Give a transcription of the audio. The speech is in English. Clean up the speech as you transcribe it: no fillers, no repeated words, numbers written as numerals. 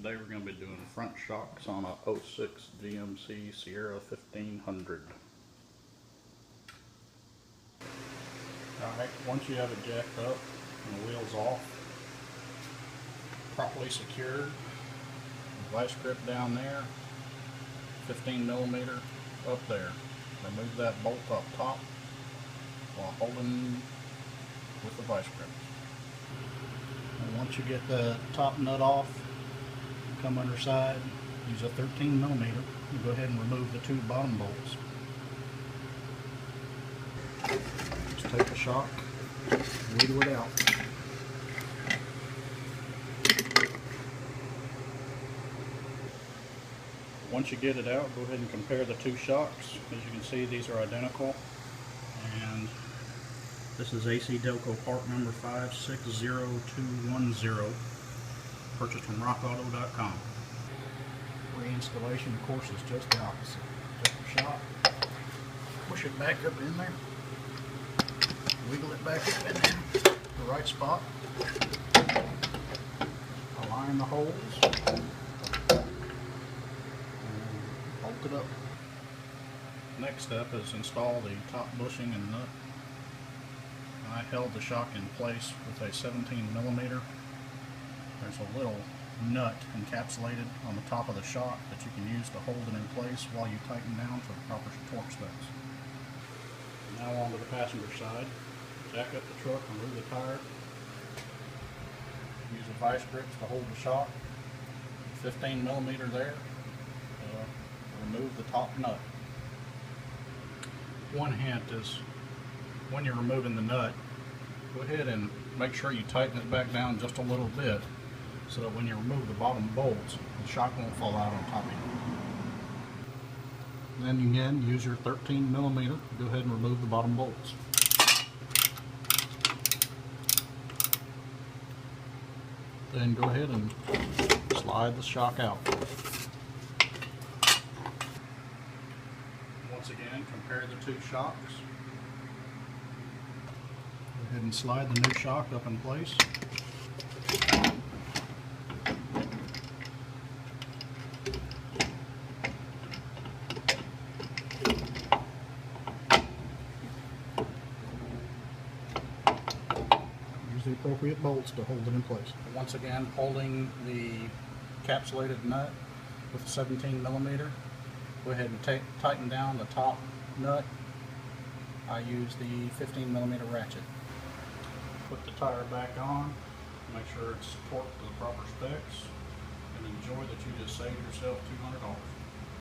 Today we're going to be doing front shocks on a '06 GMC Sierra 1500. Alright, once you have it jacked up and the wheels off, properly secured, vice grip down there, 15mm up there. Remove that bolt up top while holding with the vice grip. And once you get the top nut off, come underside, use a 13mm, and go ahead and remove the two bottom bolts. Just take the shock, wiggle it out. Once you get it out, go ahead and compare the two shocks. As you can see, these are identical. And this is AC Delco part number 560210, purchased from rockauto.com. Reinstallation, of course, is just the opposite. Take the shock, push it back up in there, wiggle it back up in there, the right spot, align the holes, bolt it up. Next step is install the top bushing and nut. I held the shock in place with a 17mm. There's a little nut encapsulated on the top of the shock that you can use to hold it in place while you tighten down for the proper torque specs. Now on to the passenger side. Jack up the truck, remove the tire. Use the vice grips to hold the shock. 15mm there. Remove the top nut. One hint is when you're removing the nut, go ahead and make sure you tighten it back down just a little bit so that when you remove the bottom bolts, the shock won't fall out on top of you. Then again, use your 13mm, go ahead and remove the bottom bolts. Then go ahead and slide the shock out. Once again, compare the two shocks. Go ahead and slide the new shock up in place. Use the appropriate bolts to hold it in place. Once again, holding the encapsulated nut with 17mm. Go ahead and tighten down the top nut. I use the 15mm ratchet. Put the tire back on, make sure it's torqued to the proper specs, and enjoy that you just saved yourself $200.